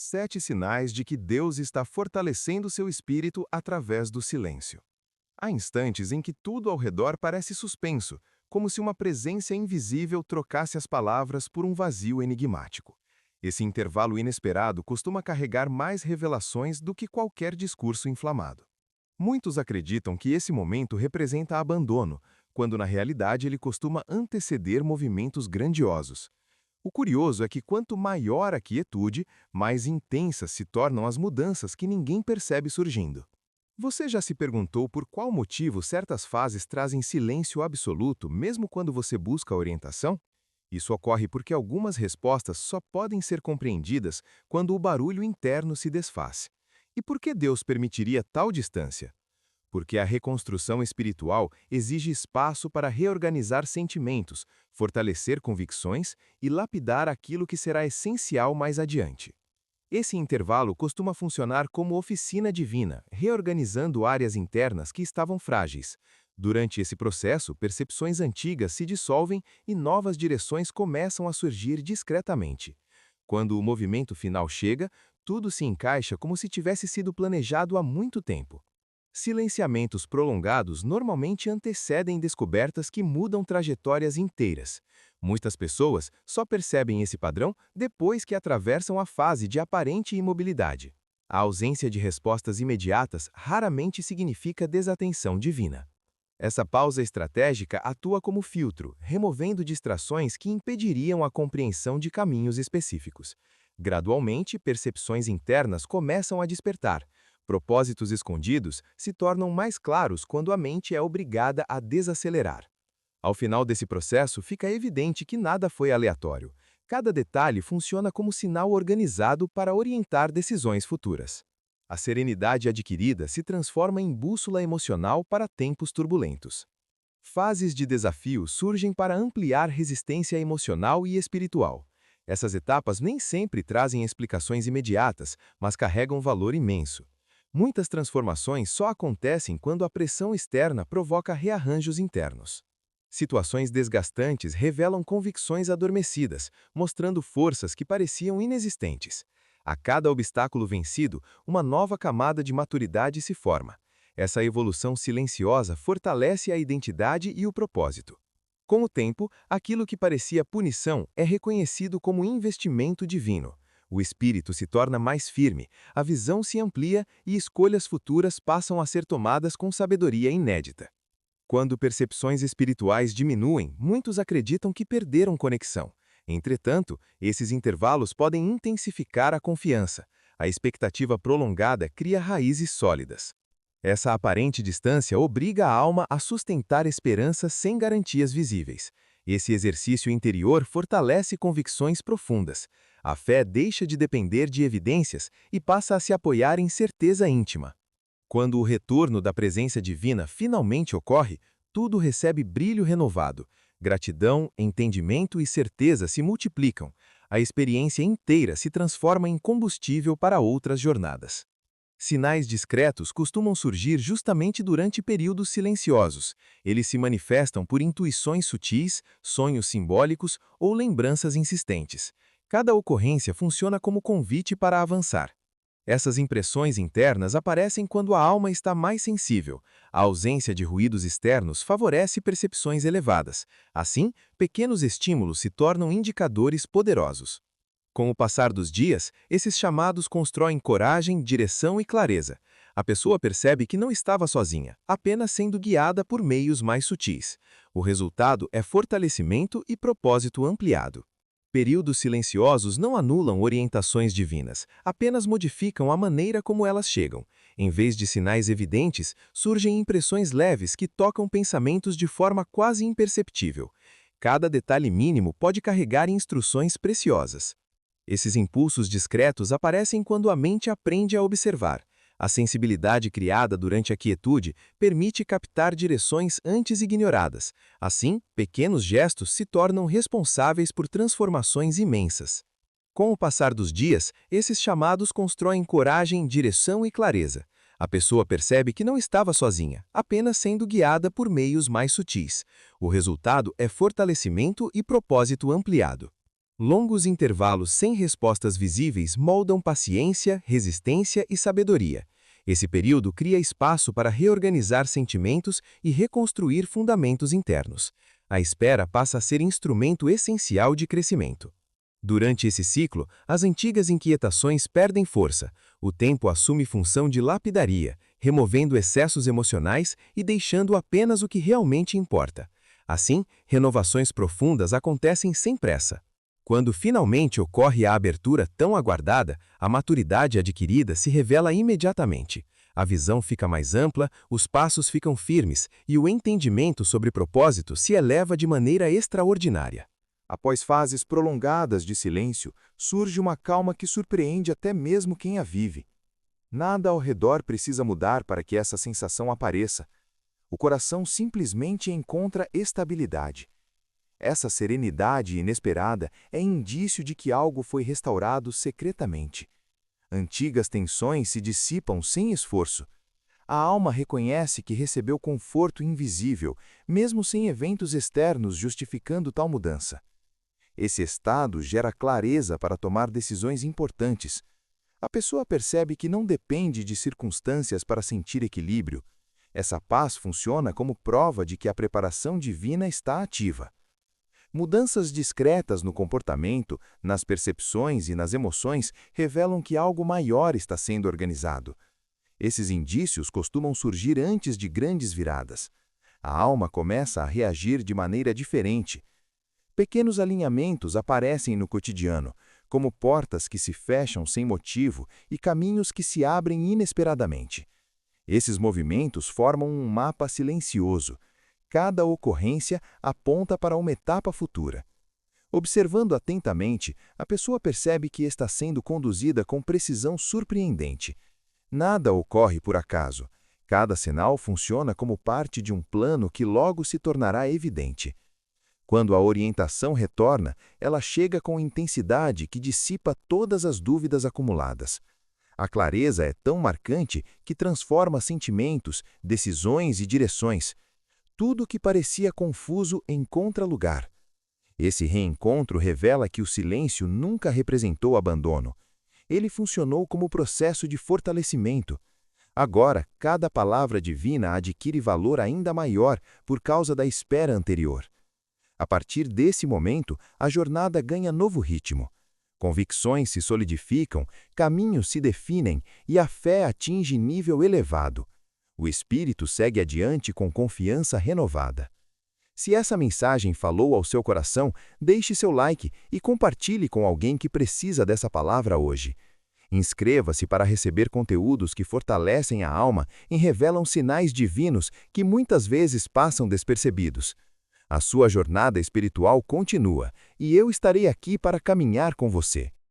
7 sinais de que Deus está fortalecendo seu espírito através do silêncio. Há instantes em que tudo ao redor parece suspenso, como se uma presença invisível trocasse as palavras por um vazio enigmático. Esse intervalo inesperado costuma carregar mais revelações do que qualquer discurso inflamado. Muitos acreditam que esse momento representa abandono, quando na realidade ele costuma anteceder movimentos grandiosos. O curioso é que quanto maior a quietude, mais intensas se tornam as mudanças que ninguém percebe surgindo. Você já se perguntou por qual motivo certas fases trazem silêncio absoluto, mesmo quando você busca orientação? Isso ocorre porque algumas respostas só podem ser compreendidas quando o barulho interno se desfaz. E por que Deus permitiria tal distância? Porque a reconstrução espiritual exige espaço para reorganizar sentimentos, fortalecer convicções e lapidar aquilo que será essencial mais adiante. Esse intervalo costuma funcionar como oficina divina, reorganizando áreas internas que estavam frágeis. Durante esse processo, percepções antigas se dissolvem e novas direções começam a surgir discretamente. Quando o movimento final chega, tudo se encaixa como se tivesse sido planejado há muito tempo. Silenciamentos prolongados normalmente antecedem descobertas que mudam trajetórias inteiras. Muitas pessoas só percebem esse padrão depois que atravessam a fase de aparente imobilidade. A ausência de respostas imediatas raramente significa desatenção divina. Essa pausa estratégica atua como filtro, removendo distrações que impediriam a compreensão de caminhos específicos. Gradualmente, percepções internas começam a despertar. Propósitos escondidos se tornam mais claros quando a mente é obrigada a desacelerar. Ao final desse processo, fica evidente que nada foi aleatório. Cada detalhe funciona como sinal organizado para orientar decisões futuras. A serenidade adquirida se transforma em bússola emocional para tempos turbulentos. Fases de desafio surgem para ampliar resistência emocional e espiritual. Essas etapas nem sempre trazem explicações imediatas, mas carregam valor imenso. Muitas transformações só acontecem quando a pressão externa provoca rearranjos internos. Situações desgastantes revelam convicções adormecidas, mostrando forças que pareciam inexistentes. A cada obstáculo vencido, uma nova camada de maturidade se forma. Essa evolução silenciosa fortalece a identidade e o propósito. Com o tempo, aquilo que parecia punição é reconhecido como investimento divino. O espírito se torna mais firme, a visão se amplia e escolhas futuras passam a ser tomadas com sabedoria inédita. Quando percepções espirituais diminuem, muitos acreditam que perderam conexão. Entretanto, esses intervalos podem intensificar a confiança. A expectativa prolongada cria raízes sólidas. Essa aparente distância obriga a alma a sustentar esperanças sem garantias visíveis. Esse exercício interior fortalece convicções profundas. A fé deixa de depender de evidências e passa a se apoiar em certeza íntima. Quando o retorno da presença divina finalmente ocorre, tudo recebe brilho renovado. Gratidão, entendimento e certeza se multiplicam. A experiência inteira se transforma em combustível para outras jornadas. Sinais discretos costumam surgir justamente durante períodos silenciosos. Eles se manifestam por intuições sutis, sonhos simbólicos ou lembranças insistentes. Cada ocorrência funciona como convite para avançar. Essas impressões internas aparecem quando a alma está mais sensível. A ausência de ruídos externos favorece percepções elevadas. Assim, pequenos estímulos se tornam indicadores poderosos. Com o passar dos dias, esses chamados constroem coragem, direção e clareza. A pessoa percebe que não estava sozinha, apenas sendo guiada por meios mais sutis. O resultado é fortalecimento e propósito ampliado. Períodos silenciosos não anulam orientações divinas, apenas modificam a maneira como elas chegam. Em vez de sinais evidentes, surgem impressões leves que tocam pensamentos de forma quase imperceptível. Cada detalhe mínimo pode carregar instruções preciosas. Esses impulsos discretos aparecem quando a mente aprende a observar. A sensibilidade criada durante a quietude permite captar direções antes ignoradas. Assim, pequenos gestos se tornam responsáveis por transformações imensas. Com o passar dos dias, esses chamados constroem coragem, direção e clareza. A pessoa percebe que não estava sozinha, apenas sendo guiada por meios mais sutis. O resultado é fortalecimento e propósito ampliado. Longos intervalos sem respostas visíveis moldam paciência, resistência e sabedoria. Esse período cria espaço para reorganizar sentimentos e reconstruir fundamentos internos. A espera passa a ser instrumento essencial de crescimento. Durante esse ciclo, as antigas inquietações perdem força. O tempo assume função de lapidaria, removendo excessos emocionais e deixando apenas o que realmente importa. Assim, renovações profundas acontecem sem pressa. Quando finalmente ocorre a abertura tão aguardada, a maturidade adquirida se revela imediatamente. A visão fica mais ampla, os passos ficam firmes e o entendimento sobre propósito se eleva de maneira extraordinária. Após fases prolongadas de silêncio, surge uma calma que surpreende até mesmo quem a vive. Nada ao redor precisa mudar para que essa sensação apareça. O coração simplesmente encontra estabilidade. Essa serenidade inesperada é indício de que algo foi restaurado secretamente. Antigas tensões se dissipam sem esforço. A alma reconhece que recebeu conforto invisível, mesmo sem eventos externos justificando tal mudança. Esse estado gera clareza para tomar decisões importantes. A pessoa percebe que não depende de circunstâncias para sentir equilíbrio. Essa paz funciona como prova de que a preparação divina está ativa. Mudanças discretas no comportamento, nas percepções e nas emoções revelam que algo maior está sendo organizado. Esses indícios costumam surgir antes de grandes viradas. A alma começa a reagir de maneira diferente. Pequenos alinhamentos aparecem no cotidiano, como portas que se fecham sem motivo e caminhos que se abrem inesperadamente. Esses movimentos formam um mapa silencioso. Cada ocorrência aponta para uma etapa futura. Observando atentamente, a pessoa percebe que está sendo conduzida com precisão surpreendente. Nada ocorre por acaso. Cada sinal funciona como parte de um plano que logo se tornará evidente. Quando a orientação retorna, ela chega com intensidade que dissipa todas as dúvidas acumuladas. A clareza é tão marcante que transforma sentimentos, decisões e direções. Tudo que parecia confuso encontra lugar. Esse reencontro revela que o silêncio nunca representou abandono. Ele funcionou como processo de fortalecimento. Agora, cada palavra divina adquire valor ainda maior por causa da espera anterior. A partir desse momento, a jornada ganha novo ritmo. Convicções se solidificam, caminhos se definem e a fé atinge nível elevado. O espírito segue adiante com confiança renovada. Se essa mensagem falou ao seu coração, deixe seu like e compartilhe com alguém que precisa dessa palavra hoje. Inscreva-se para receber conteúdos que fortalecem a alma e revelam sinais divinos que muitas vezes passam despercebidos. A sua jornada espiritual continua e eu estarei aqui para caminhar com você.